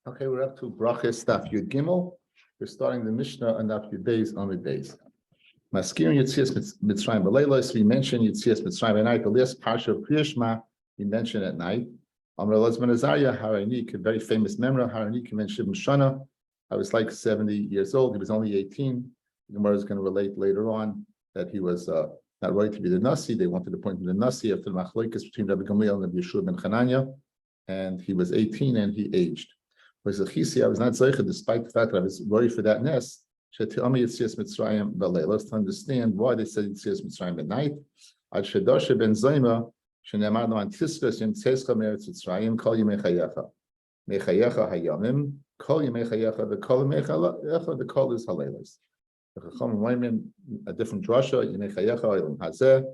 Okay, we're up to Berachos Daf Yud Gimel. We're starting the Mishnah on Daf Yud Beis on the Beis. Maskirin Yitzias Mitzrayim B'Leilos. We mentioned Yitzias Mitzrayim at night. The last parsha of Kriyashma we mentioned at night. Amar Elazar Azariah Haranik, a very famous memra. Haranik meant Shivim Shana. I was like 70 years old. He was only 18. The Gemara is going to relate later on that he was not right to be the Nasi. They wanted to appoint him the Nasi after the Machlokes between Rabbi Gamliel and Rabbi Yeshua ben Chananya, and he was 18 and he aged. I was not zeicha, despite the fact that I was worried for that nest. Let's understand why they said Yitzias Mitzrayim at night. Ad shedoshe ben zayma shenemar lo antiskas yom tzescha meretz Mitzrayim kol yemei chayecha mechayecha hayamim kol yemei chayecha the kol is haleilos. The Chacham Maimon a different drasha yemei chayecha hayam hazeh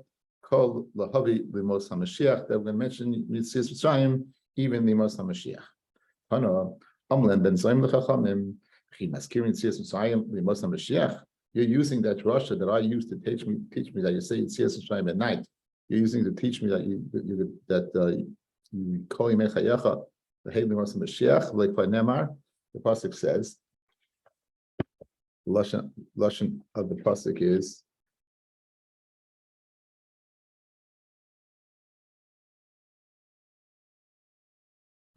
kol lahavi limos hamashiach that we're going to mention Yitzias Mitzrayim even limos hamashiach. Hana. You're using that drasha that I used to teach me that you say Yitzias Mitzrayim at night. You're using to teach me that you call Mechayecha the Heilim Mos Mashiach like by Nemar. The pasuk says lashon of the pasuk is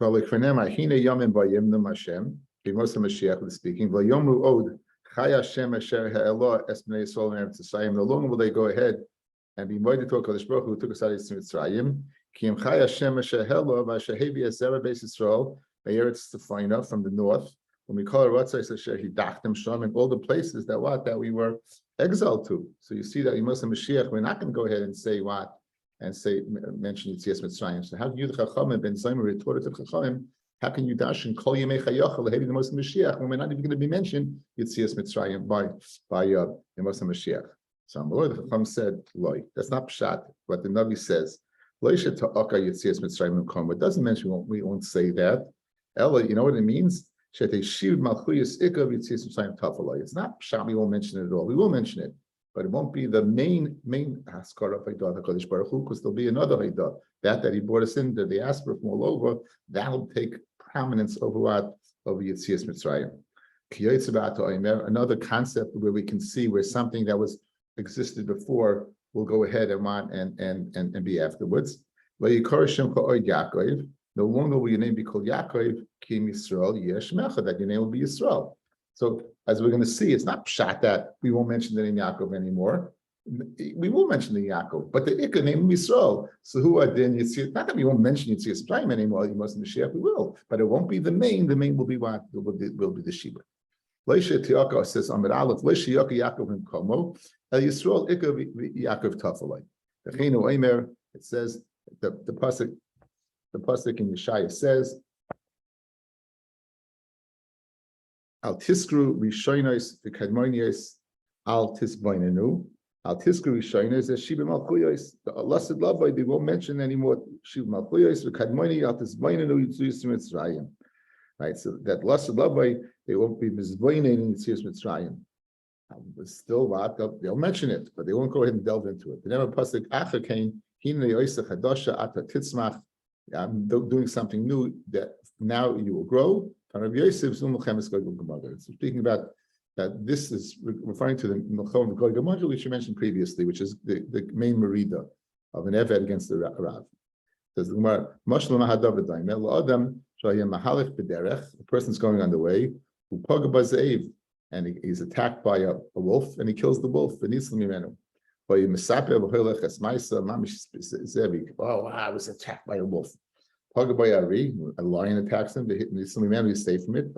like for Nemar, Hine Yomim Vayimnum Hashem, Bimos HaMashiach is speaking, Vayomru Od, Chai Hashem Asher Ha'elah Es Bnei Yisrael Meretz Mitzrayim. No longer will they go ahead and be moided to HaKadosh Baruch Hu who took us out of Mitzrayim. Ki Im Chai Hashem Asher Ha'elah V'Asher Hevi Ezera Beis Yisrael Me'eretz Tzefayna from the north. When we call it Ratzais Asher Hidachtem Sham in all the places that we were exiled to. So you see that Bimos HaMashiach, we're not going to go ahead and say what. And say mention Yitzias Mitzrayim. So how do you the Chachamim ben Zaymer retorted to Chachamim? How can you dash and call Yemei Chayochel lehevi the Mos Mashiach when we're not even going to be mentioned Yitzias Mitzrayim by the Mos Mashiach? So Lord the Chacham said, "Loi, that's not pshat." What the Navi says, "Loi sheta'aka Yitzias Mitzrayim come." It doesn't mention we won't say that. Ella, you know what it means? Shetei malchuyas ikav Yitzias Mitzrayim tafaloi. It's not pshat. We won't mention it at all. We will mention it. But it won't be the main haskara of Haidah HaKadosh Baruch Hu, because there'll be another Haidah. That he brought us into the diaspora from all over, that'll take prominence over Yitzias Mitzrayim. Another concept where we can see where something that was existed before will go ahead and be afterwards. No longer will your name be called Yaakov, Kim Yisrael, Yesh Mecha, that your name will be Yisrael. So as we're going to see, it's not pshat that we won't mention the name Yaakov anymore. We will mention the Yaakov, but the Ikka name is Yisrael. So who are then Yitzias? Not that we won't mention Yitzias Mitzrayim anymore. You must Mashiach. We will, but it won't be the main. The main will be what will be the Sheba. Leisha Tiaka says Amid Aleph. Leisha Yaakov and Komo El Yisrael Ikka Yaakov Tafalai. The Chino Eimer. It says the pasuk in Yeshaya says. Al tiskru rishonos v'kadmonios al tisbainenu. Al tiskru rishonos as shiba malchuyos. The lasted love they won't mention anymore shiba malchuyos v'kadmoni al tisbainenu Yitzias Mitzrayim. Right, so that lasted love they won't be mizbainin Yitzias Mitzrayim. But still, what they'll mention it, but they won't go ahead and delve into it. The name of pasuk Acha came Hinei Oisa Chadasha Ata Titzmach. I'm doing something new that now you will grow. It's speaking about that this is referring to the Melchom of Goy Gematria, which you mentioned previously, which is the main merida of an Eved against the Rav. Says the Gemara, a person's going on the way, and he's attacked by a wolf, and he kills the wolf. Oh, I was attacked by a wolf. A lion attacks him. They hit the man. We stay from it.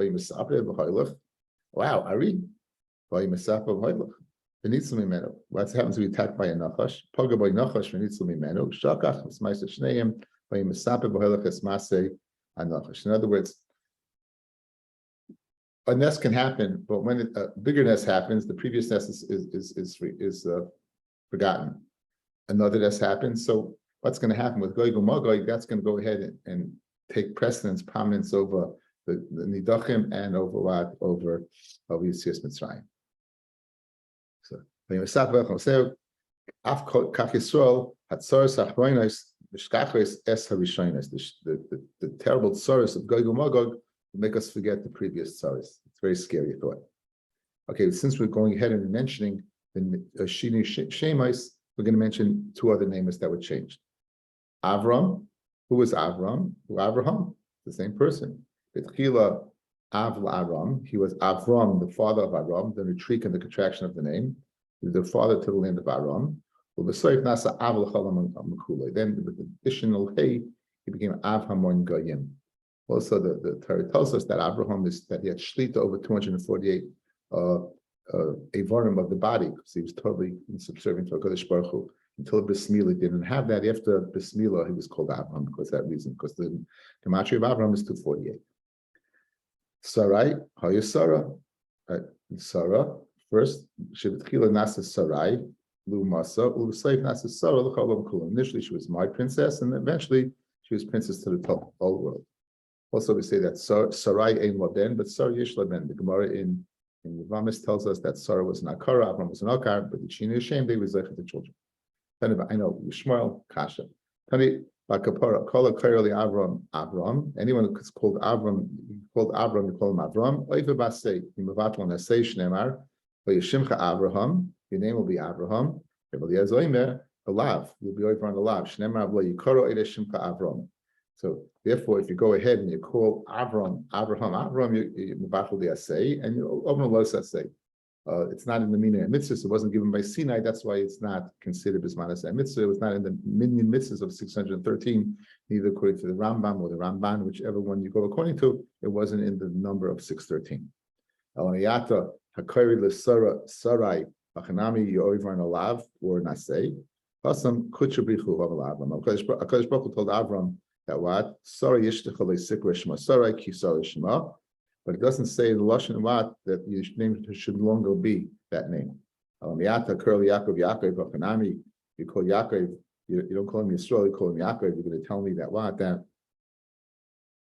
Wow, Ari. What happens to be attacked by a nachash? In other words, a nest can happen, but when a bigger nest happens, the previous nest is forgotten. Another nest happens. So what's going to happen with Goy Magoi? That's going to go ahead and take prominence over the Nidachim and over Yitzias Mitzrayim. So the terrible tsaros of Gog and Magog make us forget the previous tzaris. It's a very scary thought. Okay, since we're going ahead and mentioning the Shini Shemais, we're going to mention two other names that were changed. Avram, who was Avram? Avraham, the same person. Betchila Avram, he was Avram, the father of Avram, the retreat and the contraction of the name. He was the father to the land of Avram. Then with the additional hey, he became Avhamon Goyim. Also, the Torah tells us that Abraham that he had shlita over 248 Avarim of the body, because he was totally subservient to HaKadosh Baruch Hu. Until Bris Milah, he didn't have that. After Bris Milah, he was called Abraham because of that reason, because the gematria of Abraham is 248. Sarai, how is Sarah? Sarah, first, Shevitchila Nasa Sarai, Lu Masa, Lu Slave Nasa Sarah, L'chalam Kulam. Initially, she was my princess, and eventually, she was princess to the whole world. Also, we say that Sarai Ein Laben, but Sarah Yesh Laben. The Gemara in Yavamis tells us that Sarah was an Akara, Abraham was an Akar, but the Shini Hashem, they were Zechet the children. I know, Yishmael, Kasha. Tani, Bakapara, Kala Kairali Avram. Anyone who's called Avram, you call him Avram. Oiva Basei, Yimavatlan Asei Shnemar, Yishimcha Abraham, your name will be Abraham. Alav, you'll be over on the Lav. Shnemar, Yikoro Ede Shimcha Avram. So therefore, if you go ahead and you call Abraham, you Mavatl the Asei, and you open a Los Asei. It's not in the Mina Mitzvah, it wasn't given by Sinai, that's why it's not considered Bismanas Mitzvah. It was not in the Minyan Mitzvahs of 613, neither according to the Rambam or the Ramban, whichever one you go according to, it wasn't in the number of 613. Elaniyata, Hakari L'Sara, Sarai, Hachanami, Yoivar Alav, or Nasei, Hasam Kuchabrichu Avalavam. Akash Baruch told Avram that what? Sarai Yishtachale Sikra Shema, Sarai Ki Sarai Shema. But it doesn't say the Lashon Wat that your name should no longer be that name. Alamiyata, Curly Yaakov, Vachanami, you call Yaakov, you don't call him Yisrael, you call him Yaakov. You're going to tell me that what? You're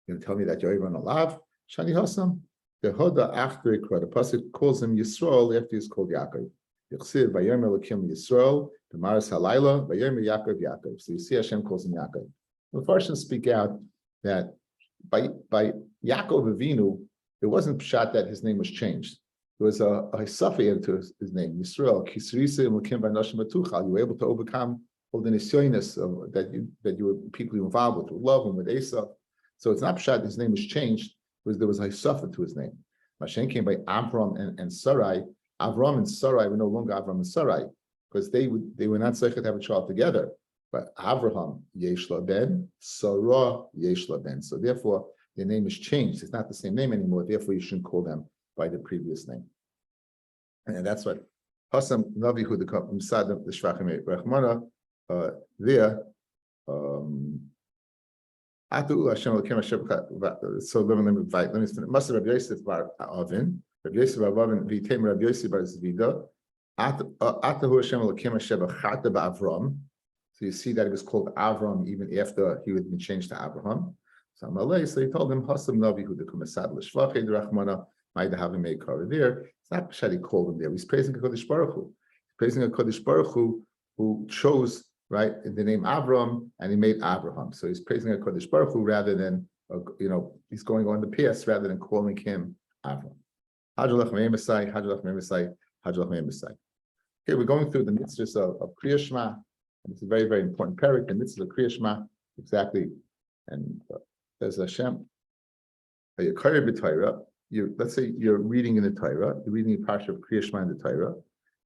going to tell me that you're even alive? Shani Hasam, the Hoda after Ikra, the Pasuk calls him Yisrael after he's called Yaakov. Yachsid, Vayom Elokim Yisrael, the Maris Halayla, Vayom Yaakov. So you see Hashem calls him Yaakov. The Farshim speak out that by Yaakov Avinu, it wasn't pshat that his name was changed. There was a hisafi into his name, Yisrael. You were able to overcome all the nisyonis that you were people involved with love and with Esau. So it's not pshat his name was changed, because there was a hisafi to his name. Mashen came by Avram and Sarai. Avram and Sarai were no longer Avram and Sarai, because they were not zeichet to have a child together. But Avraham yesh la ben, Sarah yesh la ben. So therefore, their name is changed. It's not the same name anymore. Therefore, you shouldn't call them by the previous name. And that's what Hasam Navi Hu the Shvachim Rachmana there. So let me finish. Master Rabbi Yosef bar Avin, Rabbi Yosef bar Avin, Vitem Rabbi Yosef bar Zvida. Atahu Hashem Elokim Hashem Chata ba'Avram. So you see that it was called Avram even after he had been changed to Abraham. So he told him, Hasam Navi Hu the Kumasad L'Shvachei Rachmana Ma'ida Havim Meikar. There, it's not Pshat he called him there. He's praising HaKadosh Baruch Hu. He's praising HaKadosh Baruch Hu who chose right the name Avram and he made Abraham. So he's praising HaKadosh Baruch Hu rather than he's going on the past rather than calling him Avram. Hajjalach Me'emasai, Hajjalach Me'emasai, Hajjalach Me'emasai. Okay, we're going through the mitzvahs of Kriya Shema, and it's a very, very important parak. The mitzvahs of Kriya Shema, exactly. And there's Hashem. Let's say you're reading in the Torah, you're reading a parsha of Kriya Shema in the Torah.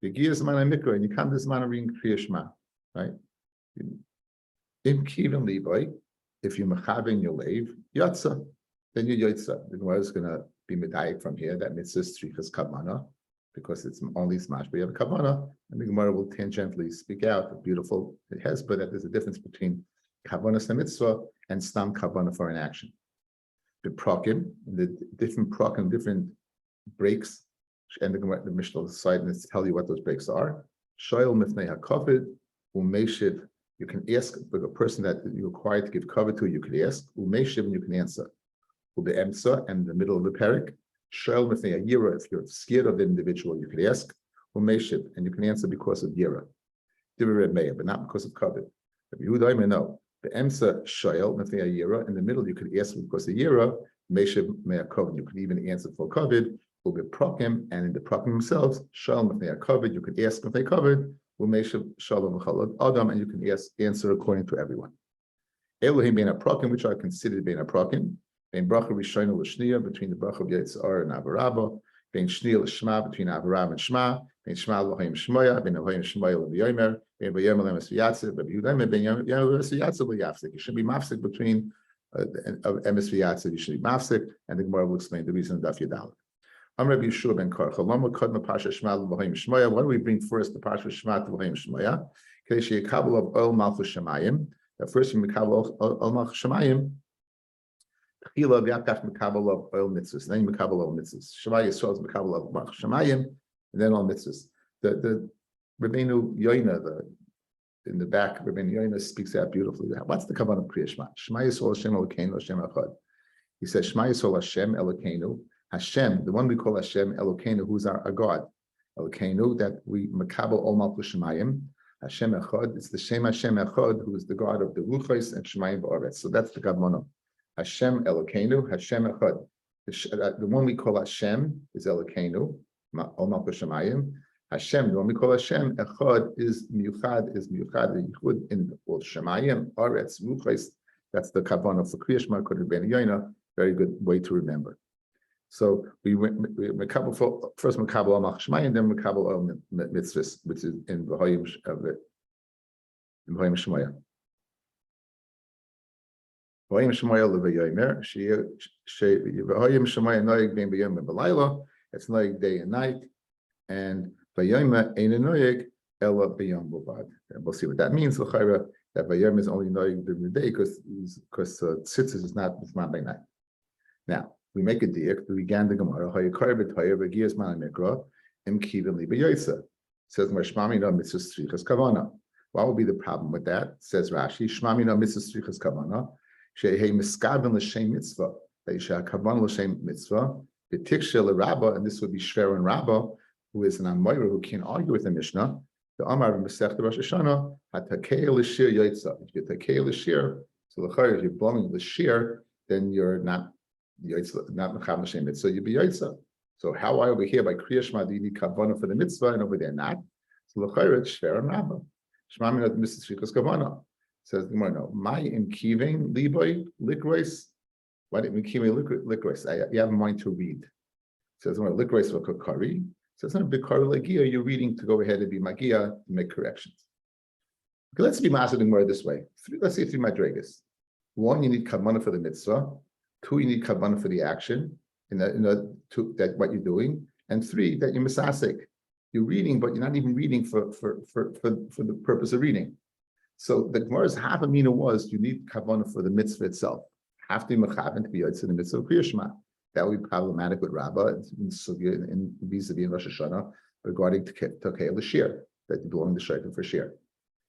You give Zman HaMikra, and you come to Zman of reading Kriya Shema, right? Im Kivin Levi, if you're Mechaben your lave, Yatza, then you're Yotza. The Gemara is going to be medayik from here. That mitzvah is Strichas Kavana, because it's only Smash, but you have a Kavana, and the Gemara will tangentially speak out the beautiful it has, but that there's a difference between Kavanas mitzvah and Stam Kavana for an action. The Prokim, the different Prokim, different breaks, and the Mishnah side and tell you what those breaks are. Shoyel Mifnei HaKovid, Umeshiv, you can ask the person that you're required to give cover to, you can ask, Umeshiv, and you can answer. Ube'emsa, and in the middle of the parak, Shoyel Mifnei HaYira, if you're scared of the individual, you can ask, Umeshiv, and you can answer because of Yira. But not because of covet. Rabbi Yehuda, no. The emsa shoyel mefnei yira. In the middle, you could ask because the yira meshav me'akovid. You could even answer for kovid. Will be prokim, and in the prokim themselves, shalom mefnei kovid. You could ask mefnei kovid. Will meshav shalom v'chalad adam, and you can answer according to everyone. Elohim bein aprokim, which are considered bein aprokim. Bein bracha rishona l'shniya, between the bracha of Yitzhar and Avarabba. Bein shniya l'shma, between Avarab and Shma. Bein Shma l'hoyim shmoya, bein l'hoyim shmoya l'v'yomer. Bein v'yomer l'emes v'yatziv, bein v'yomer bein yomer l'emes v'yatziv l'yafsik. You should be mafsik between emes v'yatziv. You should be mafsik, and the Gemara will explain the reason of Daf Yudaled. Rabbi Yeshua ben Karcha. Lama kadma pasha Shma l'hoyim shmoya. Why do we bring first the pasha Shma to l'hoyim shmoya? Because she kabel of oil malchus shemayim. That first you mekabel al malchus shemayim. Chila v'yakach mekabel of oil mitzvahs. Then you mekabel all mitzvahs. Shema Yisrael is mekabel of malchus shemayim, and then all mitzvahs. The Rabbeinu Yoina, in the back, Rabbeinu Yoina speaks out beautifully. What's the kavanah of Kriya Shema? Shema Yisrael Hashem Elokeinu Hashem Echad. He says Shema Yisrael Hashem Elokeinu. Hashem, the one we call Hashem Elokeinu, who's our God. Elokeinu, that we mekabel all malchus shemayim. Hashem Echad, it's the Shem Hashem Echad, who is the God of the Ruchos and Shemayim Ba'aretz. So that's the kavanah. Hashem Elokeinu, Hashem Echad. The one we call Hashem is Elokeinu, Ol Malchus Shemayim. Hashem, the one we call Hashem Echad is Miyuchad, the Yichud in all Shemayim, Aretz, Ruchos. That's the kavanah for Kriya Shema, Kodesh Ben Yoina. Very good way to remember. So we first Makabal al Malchus Shemayim, then Makabal al Mitzvahs, which is in V'hoyim Shemoya. V'hoyim Shemoya l'v'yomer, V'hoyim Shemoya noyeg ben b'yom and b'layla, it's noyeg day and night, and V'yomer ein noyeg ela b'yom b'vad. And we'll see what that means, l'chayra, that V'yom is only noyeg during the day, because tzitzis is not by night. Now, we make a diak. We began the Gemara. Says Shmami no mitzvah strichas kavana. What would be the problem with that? Says Rashi. Shmami no mitzvah strichas kavana. Shehei miskaven l'shem mitzvah. That you should have kavana l'shem mitzvah. B'tikshe l'rabba, and this would be Shver and Rabba, who is an Amoira who can't argue with the Mishnah. The Amar Masechta Rosh Hashanah hatakei l'shir yaitza. If you takei l'shir, so l'chayr, if you're blowing the shir, then you're not mecham l'shem mitzvah, so you'd be yaitza. So how are over here by Kriya Shema do you need kavanah for the mitzvah and over there not? So l'chayr it's shver and rabba. Shema minat mitzvah shrikas kavanah. Says the Gemara, no. My in kiving liboy likrois. Why didn't we kiving likrois? You have a mind to read. Says the Gemara, likrois for kakari. Says no, bikari lagia. You're reading to go ahead and be magia and make corrections. Okay, let's be master the Gemara this way. Let's say 3 madregas. 1, you need kavanah for the mitzvah. 2, you need kavanah for the action, that what you're doing, and 3, that you're misasik. You're reading, but you're not even reading for the purpose of reading. So the Gemara's half amina was you need kavanah for the mitzvah itself. Have to be mechavan to be yotzei in the mitzvah of Kriya Shema. That would be problematic with Rabba in vis-a-vis in Rosh Hashanah regarding Tokei l'shir, that you belong to Shaitan for shir.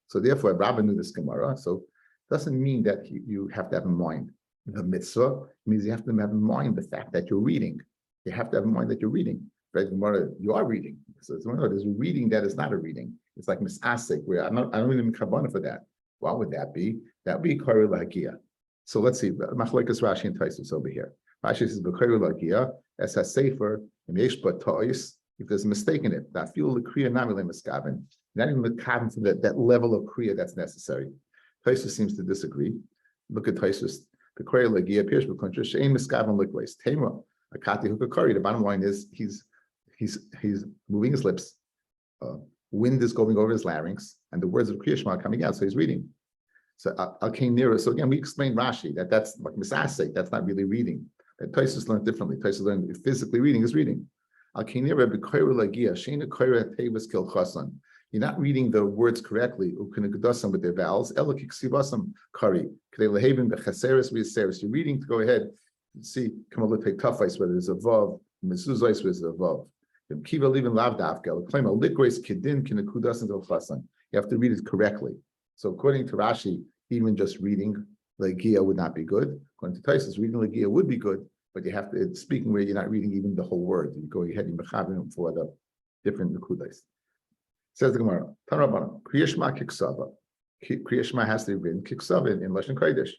So therefore, Rabba knew this Gemara. So it doesn't mean that you have to have in mind the mitzvah. It means you have to have in mind the fact that you're reading. You have to have in mind that you're reading. Right? You are reading. So there's a reading that is not a reading. It's like misasik, where I don't even kavanah for that. What would that be? That would be kari lahagia. So let's see. Machlekes Rashi and Taisus over here. Rashi says b'kari lahagia as a sefer yesh ta'is. If there's a mistake in it, that feel the kriya namile miskaven. Not even miskaven for that level of kriya that's necessary. Taisus seems to disagree. Look at Taisus. The kari lahagia appears b'kuntra she'ein miskaven likweis tema akati hukakari. The bottom line is he's moving his lips. Wind is going over his larynx, and the words of Kriya Shema are coming out. So he's reading. So Al came nearer. So again, we explained Rashi that's like misasek. That's not really reading. That Taisus learned differently. Taisus learned physically reading is reading. Al came nearer b'koyra lagia sheina koyra tevus kil chasan. You're not reading the words correctly. Ukinagdasam with their vowels. Elakiksivasam kari. K'dei lehavim b'chaseres v'yaseres. You're reading to go ahead. See, come on, look take tafais whether there's a vav, mezuzais whether there's a vav. You have to read it correctly. So according to Rashi, even just reading Legia would not be good. According to Taisus, reading Legia would be good, but you have to, speaking where you're not reading even the whole word. You go ahead and mechavim for the different nekudas. Says the Gemara, Tanrabanan, Kriya Shema kiksava. Kriya Shema has to be written kiksavin in Lashon Kodesh.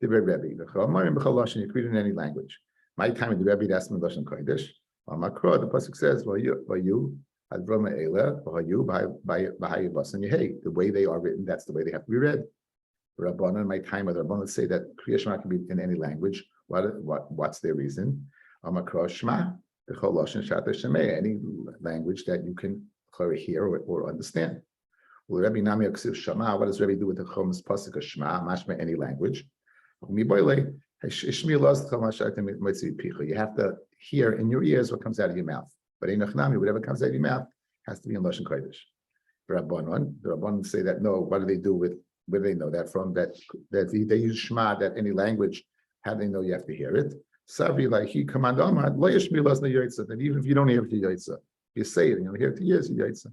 The Rebbe, the Chamarim b'chol Lashon, you read in any language. My time in the Rebbe, that's in Lashon Kodesh. Makro, the pasuk says, "Vayu advrama eila, vayu b'hayu basan yehei." The way they are written, that's the way they have to be read. Rabbanan, my time with Rabbanan say that Kriya Shema can be in any language. What's their reason? Makro Shema, b'chol Lashon shata shemei, any language that you can hear or understand. Well, Rabbi Nami Aksiv Shema. What does Rabbi do with the Chom's pasuk of Shema? Mashma any language. You have to hear in your ears what comes out of your mouth. But in Nachnami, whatever comes out of your mouth has to be in Lashon Kodesh. The Rabbanon say that no. What do they do with? Where do they know that from? That they use Shema. That any language, how do they know you have to hear it? Savri like he command Amad lo yishmi lasna yoytza. That even if you don't hear it to yoytza, you say it and you'll hear it to years yoytza.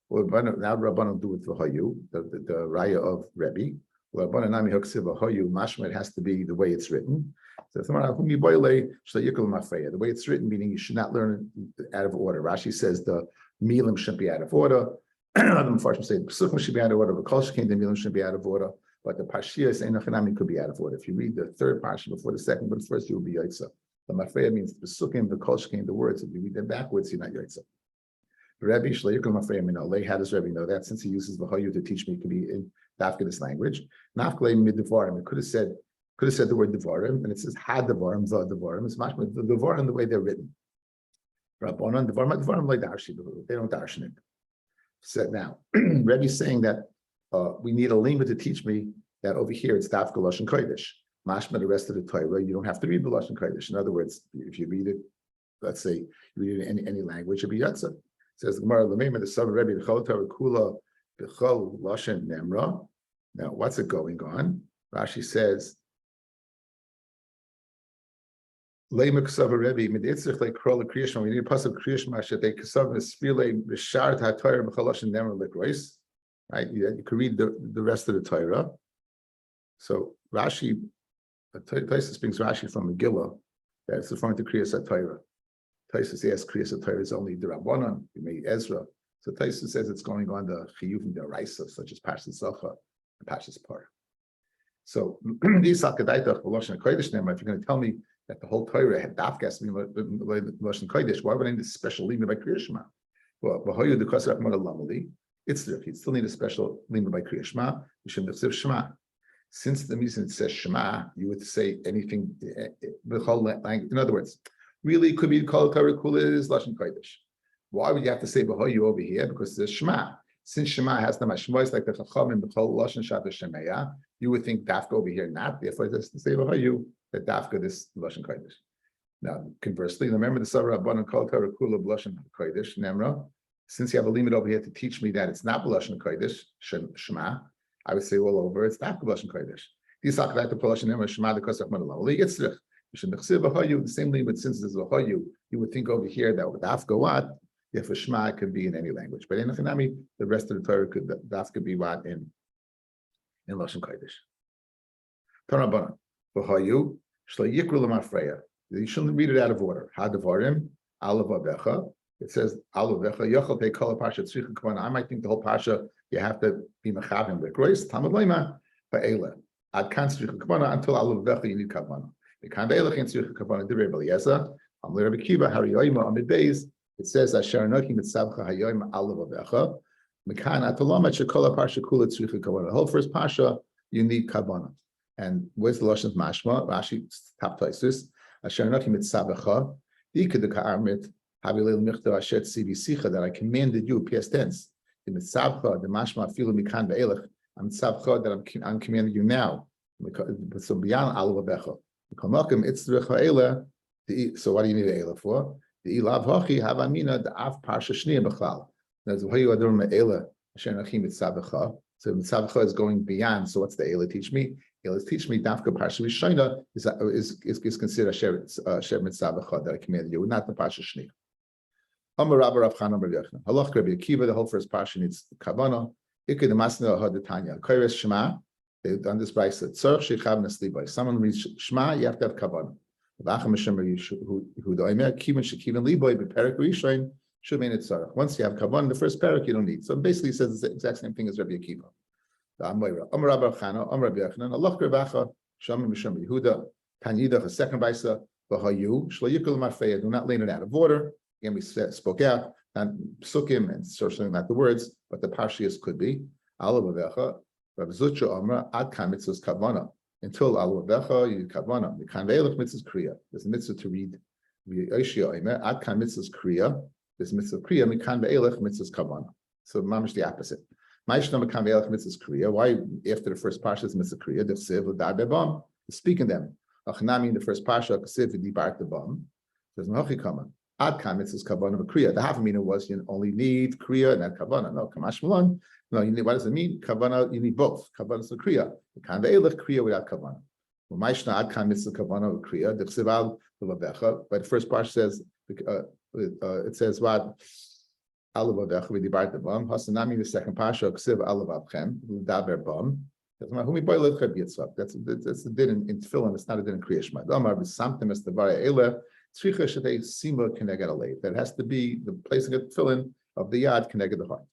Well, now Rabbanon do it for Hayu, the raya of Rebbe. Well, Rabbanon nami haksiv Hayu mashma. It has to be the way it's written. So the way it's written, meaning you should not learn it out of order. Rashi says the milim shouldn't be out of order. Other Mepharshim say the pesukim should be out of order. But kol shekain the milim should be out of order. But the parshias enochanami could be out of order. If you read the third parsha before the second, but first you will be yotza. The mafreya means the pesukim, the kol shekain, the words. If you read them backwards, you're not yotza. Rabbi Shleikul Mafreya Minolei. How does Rabbi know that? Since he uses Vahayu to teach me, it could be in Dafka this language. Nafklei Midvarim. It could have said the word Devarim, and it says Had Devarim, the Devarim. It's much the Devarim the way they're written. Rabbanon Devarim like Darshi. They don't darshan it. Said now, Rabbi's saying that we need a lingua to teach me that over here it's Dafka Lashon Kodesh. Mashma the rest of the Torah, you don't have to read the Lashon Kodesh. In other words, if you read it, let's say you read it in any language, it'll be Yatza. Says the Gemara, the Sub Rebbe, the Chol Torah Kula, the Chol Lashon Nemra. Now, what's it going on? Rashi says, Leimek Sav Rebbe, Meditzich like Krol Kriyashma. We need a pasuk Kriyashma Shetei Kasav Nespile B'Shar HaTorah B'Chol Lashon Nemra Likrois. Right, you can read the rest of the Torah. So Rashi, Taisus brings Rashi from Megillah that's referring to Kriyas HaTorah. Taisus asks Kriyas HaTorah is only the Rabbanon, you made Ezra. So Taisus says it's going on the Chiyuvim Deraisa, such as Parshas Zacha and Parshas Par. So these Sakadaitach Lashon Kodesh Nema. If you're going to tell me that the whole Torah had Dafkas Lashon Kodesh, why would I need a special limit by Kriya Shema? Well, B'Hoyu the Kosar Akmar Lamali. It's there. You still need a special limit by Kriya Shema. You should have Shema. Since the reason it says Shema, you would say anything. In other words, really could be called Torah Kula is Lashon Kodesh. Why would you have to say B'Hoyu over here? Because there's Shema. Since Shema has the mashmois like the Chachamim B'Chol Lashon Shata Shemeya, you would think Dafka over here not. Therefore, it's to say B'Hoyu that Dafka this Lashon Kodesh. Now, conversely, remember the Sarah Rabbanon called Torah Kula B'Lashon Kodesh Nemra. Since you have a limit over here to teach me that it's not B'Lashon Kodesh Shema, I would say all over it's Dafka B'Lashon Kodesh. These Saklat the B'Lashon Nemra Shema the Kosach Manalali Yitzrich. The same limit since there's B'Hoyu, you would think over here that with Dafka what? If a Shema could be in any language, but in Achanami, the rest of the Torah could Dafka be what in Lashon Kodesh. Tanabana B'Hoyu Shlo Yikru L'Mafreya. You shouldn't read it out of order. Hadavarim Alav Avecha. It says Alav Avecha Yochel Te Kol Parsha Tzricha Kavana. I might think the whole Parsha you have to be Mechavim B'Krois Tamad Leima Ba'ela Ad Kan Tzricha Kavana until Alav Avecha you need Kavana. The Kan Ba'ela Chen Tzricha Kavana Divrei Beliezer Amli Rabbi Kiva Hariyoyma Amid Beis. It says Asher Noki Mitzavcha Hayoyma Alav Avecha Mekan Atalama Shekola Parsha Kula Tzricha Kavana. The whole first Parsha you need Kavana. And where's the Lashon Mashma? Rashi top Taisus. Asher Noki Mitzavcha Iked Ka'armit Havilel Michta Asher Tzivi Sicha that I commanded you, past tense. The Mitzavcha, the Mashma Filu Mikan Be'elech. I'm Mitzavcha that I'm commanding you now. So beyond Alav Avecha. Kamakim Itzrich Ha'ela. So what do you need Eila for? The Ilav Hachi Havamina the Av Parsha Shnia B'Chal. That's why you are doing Eila Asher Noki Mitzavcha. So Mitzavcha is going beyond. So what's the Eila teach me? Eila teach me Dafka Parsha Rishayna is considered Asher Mitzavcha that I commanded you, not the Parsha Shnia. Amar Rabbi Rav Chanan Bar Yochanan. Halach Rabbi Akiva, the whole first parsha needs Kavana. Iked Masna Hadatanya. Kairos Shema. They've done this by Tzarch Shechav Neslibai. Someone reads Shema, you have to have Kavana. V'acham Hashem who doimer Kivan Shekivan Liboy Beperek Rishain Shumein Tzarch. Once you have Kavana, the first parak you don't need. So basically, he says the exact same thing as Rabbi Akiva. The Amar Rabbi Chana, Amar Rabbi Yochanan, Allah Rebacha, Shami Misham Yehuda, Tanidach, a second Baisa, Bahayu, Shlayikul Mafeya, do not lean it out of order. Again, we spoke out, and psukim, and certainly not the words, but the parshias could be. Allah Bavecha, Rabbi Zutra Amra, Ad Kan Mitzvahs Kavana. Until Allah Bavecha, you Kavana. The Kan Ve'elach Mitzvahs Kriya. There's a mitzvah to read. V'yashia Omer, Ad Kan Mitzvahs Kriya. There's mitzvah Kriya, Mikan Ve'elach Mitzvahs Kavana. So mamish the opposite. Ma'ishna Mikan Ve'elach Mitzvahs Kriya. Why after the first parsha is mitzvah Kriya? The Siv L'dar Bebam. Speaking them. Achnami in the first parsha, Siv V'dibart Bebam. There's no Hachikama. Ad Kan Mitzvahs Kavana Kriya. The half meaning was you only need Kriya and not Kavana. No, Kamash Malon. No, you need, what does it mean? Kavana, you need both. Kavana is the Kriya. Mikan Ve'elach Kriya without Kavana. Ma'ishna Ad Kan Mitzvahs Kavana Kriya. The Siv Al L'Vavecha. But the first parsha says, it says what? Alavavecha v'dibart b'bam. Hasanami the second pasha ksiv alavavchem v'daber bam. That's the din in tefillin. It's not a din in Kriya Shema. Amar b'samtem es devar eile tzricha shetei sima keneged alev. That has to be the placing of tefillin of the yad keneged the heart.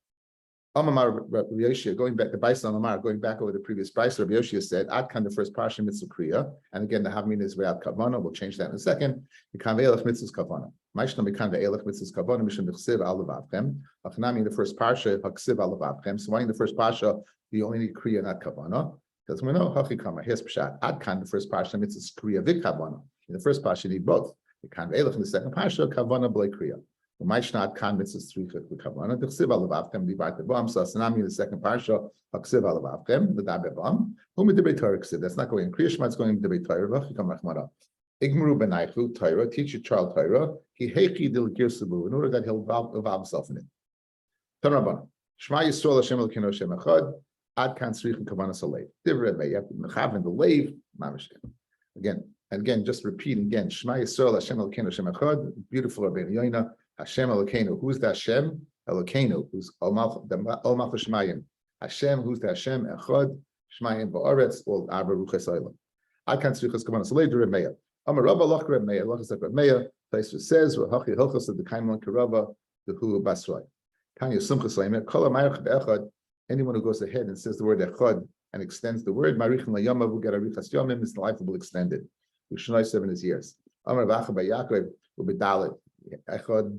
Amar Rabbi Yoshia, going back, the Baisa Amar, going back over the previous Baisa, Rabbi Yoshia said, Ad Kan, the first parsha mitzvah kriya, and again the havmin is without kavana. We'll change that in a second. Mikan ve'elach mitzvahs kavana. Ma'ishna mikan ve'elach mitzvahs kavana mishum b'chsiv alavavchem. Achnami the first parsha haksiv alavavchem. So why in the first parsha you only need kriya, not kavana? Because we know hachikama. Here's pshat. Ad Kan, the first parsha mitzvahs kriya v'kavana. In the first parsha you need both. Mikan ve'elach in the second parsha kavana b'lei kriya. The second parsha, that's not going in Kriya Shema, it's going in Debei Torah. Igmaru benaychu Torah, teach your child Torah. He hechi dil girsabu, in order that he'll involve himself in it. Tanraban, Shema Yisrael Hashem Elokeinu Hashem Echad. Ad Kan tzrichen kavanas alev. Divrei, you have to mechav in the leiv. Again and again, just repeat again. Shema Yisrael Hashem Elokeinu Hashem Echad. Beautiful Rabbi Yoina. Hashem Elokeinu, who's the Hashem? Elokeinu, who's Ol Malchus Shemayim. Hashem, who's the Hashem? Echad Shemayim Ba'aretz, all Arba Ruches Olam. Ad Kan tzrichas kavanas alev. Reb Meir. Amar Rabba Lach Reb Meir. Lach is like Reb Meir. Place says, "V'hachi hilchos of the Kaimon Karava the Hu Basroi." Tanya Sumchas Leimer. Kol Amayach Be'echad. Anyone who goes ahead and says the word Echad and extends the word Marichin LaYama will get a Richas Yomim. His life will be extended. Ushnoi 7 is years. Amar Vacha Ba'Yakov will be Dalit. Echad,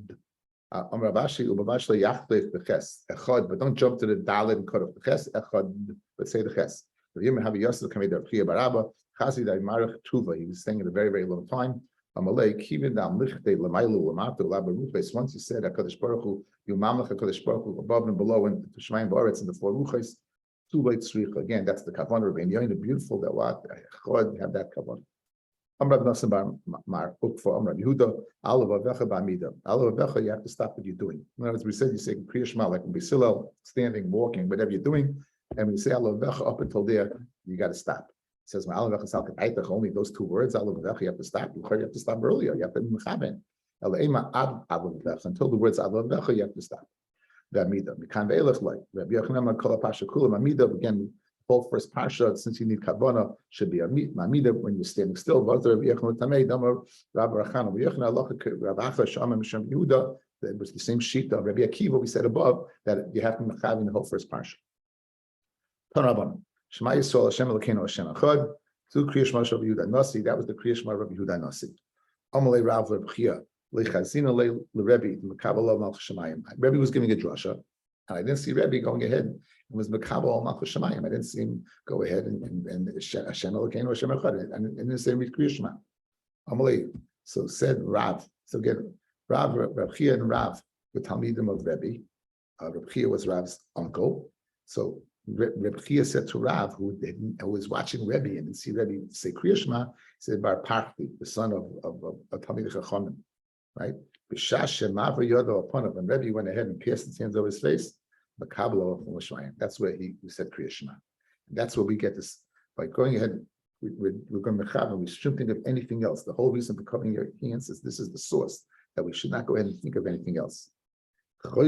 Amar Avashi, Ubavashla Yachlef Beches. Echad, but don't jump to the Dalit and cut off the Ches. Echad, but say the Ches. The Yom Havi Yosef Kamei Darchia Baraba. Chazi Dai Marach Tuva. He was staying at a very, very long time. Amalei Kivin Dam Lichte Lamailu Lamatu Labaruches. Once you said Hakadosh Baruch Hu, you Mamlech Hakadosh Baruch Hu above and below, and Shemaim Ba'aretz and the four Ruches. Tuva Tzricha. Again, that's the Kavanah Rabbi Yoina. Beautiful that what Echad have that Kavanah. Amrav Nasan Bar Mar Ukfa Amrav Yehuda Alav Avecha Ba'amida. Alav Avecha, you have to stop what you're doing. As we said, you say Kriya Shema like B'Silel, standing, walking, whatever you're doing, and when you say Alav Avecha up until there, you got to stop. It says Alav Avecha Salkat Aitach, only those two words. Alav Avecha, you have to stop. You have to stop earlier. You have to mechaben. Elaima Ad Alav Avecha, until the words Alav Avecha, you have to stop. Ba'amida. Mikan ve'elech like Rabbi Yochanan Kol Pasha Kulam Amida. Again, both first parsha, since you need kabbalah, should be a mamida when you're standing still. It was the same sheet of Rabbi Akiva we said above that you have to mechav in the whole first parsha. Shema Yisrael Hashem Elokeinu Hashem Echad. To Kriya Shema Rabbi Yehuda Nasi. That was the Kriya Shema Rabbi Yehuda Nasi. Amalei Rav Rabbi Chia Lechazina LeRebbi Mekabel Malchus Shemayim. Rabbi was giving a drasha, and I didn't see Rabbi going ahead. It was Mekabel Malchus Shemayim. I didn't see him go ahead and Hashem Elokeinu Hashem Echad, and didn't say read Kriya Shema. Amalei. So said Rav. So again, Rav Chia and Rav were Talmidim of Rabbi. Rav Chia was Rav's uncle. So Reb Chia said to Rav, who was watching Rebbe and didn't see Rebbe say Kriya Shema, he said Bar Parchti, the son of Talmidei Chachamim, right? B'shash shemav yodo upon him, and Rebbe went ahead and pierced his hands over his face. That's where he said Kriya Shema. And that's where we get this by going ahead. We're going to mechav, and we shouldn't think of anything else. The whole reason for covering your hands is this is the source that we should not go ahead and think of anything else. After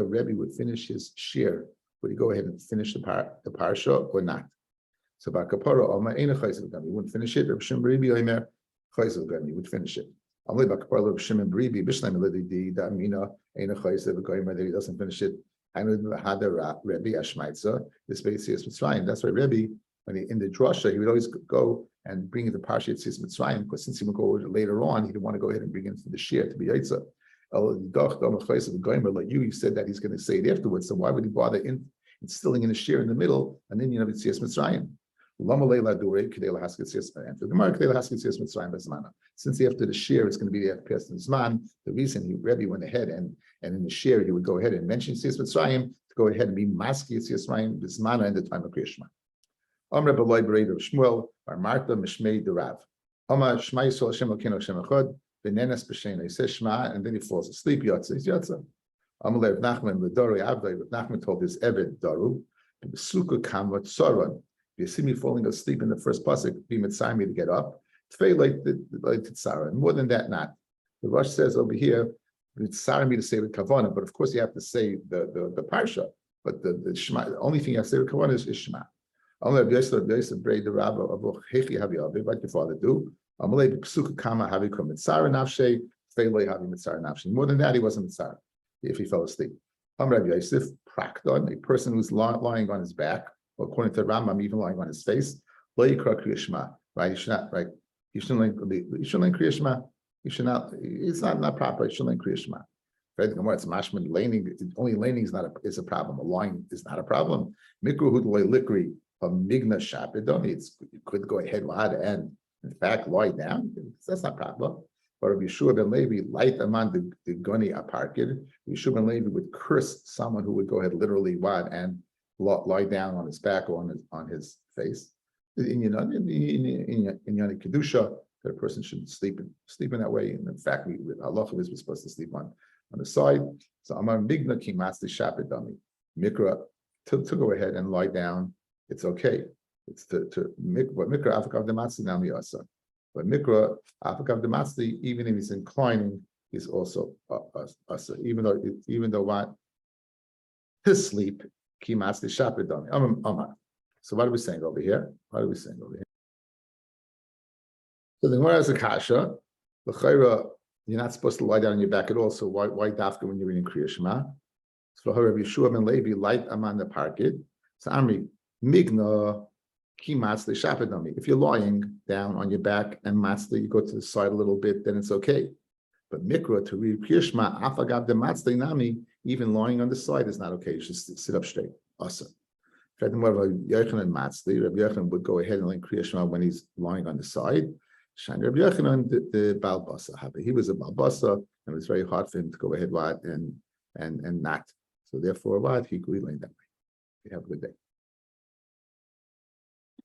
Rebbe would finish his shir, would he go ahead and finish the parsha or not? So Bar Kapara, he wouldn't finish it. Reb Shimon Beribi Omer, he would finish it. That he doesn't finish it. I know how the Rabbi Ashmaitza, this Beitzias Mitzrayim. That's why Rabbi, when he in the drasha, he would always go and bring the Parsha Beitzias Mitzrayim, because since he would go later on, he didn't want to go ahead and bring it to the Shir to be Yitzah. Like you said that he's going to say it afterwards. So why would he bother instilling in the Shir in the middle, and then you have Beitzias Mitzrayim? Since after the shir it's going to be the after Zman, the reason Rabbi went ahead and in the shir he would go ahead and mention Tziyas Mitzrayim to go ahead and be maski Tziyas Mitzrayim the Zman and the time of Kriyashma. Amr B'Loi B'Reid of Shmuel Bar Martha Mishmei the Rav. Amar Shema Yisrael Hashem Elokeinu Hashem Echad V'Nenes B'Sheina. He says Shema and then he falls asleep. Yotza is Yotza. Amr Lev Nachman L'Dorei Avdai. Nachman told his Eved Daru B'Sukkah Kamvat Soron. You see me falling asleep in the first pasuk, be mitzayim me to get up. Like tzara, and more than that, not. The Rosh says over here, mitzayim me to say with kavana, but of course you have to say the parsha. But the shema, the only thing you have to say with kavana is shema. Like your father do. More than that, he wasn't mitzayim if he fell asleep. A person who's lying on his back. According to Rambam, even lying on his face, right? You should not, right? You shouldn't learn Kriya Shema. You should not. It's not proper. You shouldn't learn Kriya Shema. Right? It's mashman laning. Only laning is a problem. A lying is not a problem. Mikru hudloi likri a migna shapidoni. You could go ahead and in fact lie down. That's not proper. But if Yeshua ben Levi light among the goni aparkid, Yeshua ben Levi would curse someone who would go ahead literally and lie down on his back or on his face. In Yoni Kedusha, that a person shouldn't sleep in that way. And in fact, Allah is supposed to sleep on the side. So Amar Migna Ki Matzli Shapid Dami. Mikra to go ahead and lie down, it's okay. It's but Mikra Afakav Dematzli Nami Asa. But Mikra Afakav Dematzli, even if he's inclining, is also Asa. Even though what his sleep. So what are we saying over here? So the Gemara has a kasha. L'chayra, you're not supposed to lie down on your back at all. So why dafka when you're reading Kriya Shema? So Rabbi Yeshua ben Levi light aman the parkid. So Amri migna ki matzli shapidami. If you're lying down on your back and matzli, you go to the side a little bit, then it's okay. But mikra to read Kriya Shema afagav de matzli nami. Even lying on the side is not okay. You should sit up straight. Awesome. Rabbi Yochanan would go ahead and learn Kriya Shema when he's lying on the side. Rabbi Yochanan, the Baal Basa, he was a Baal Basa, and it was very hard for him to go ahead and not. So therefore, he learned that way. You have a good day.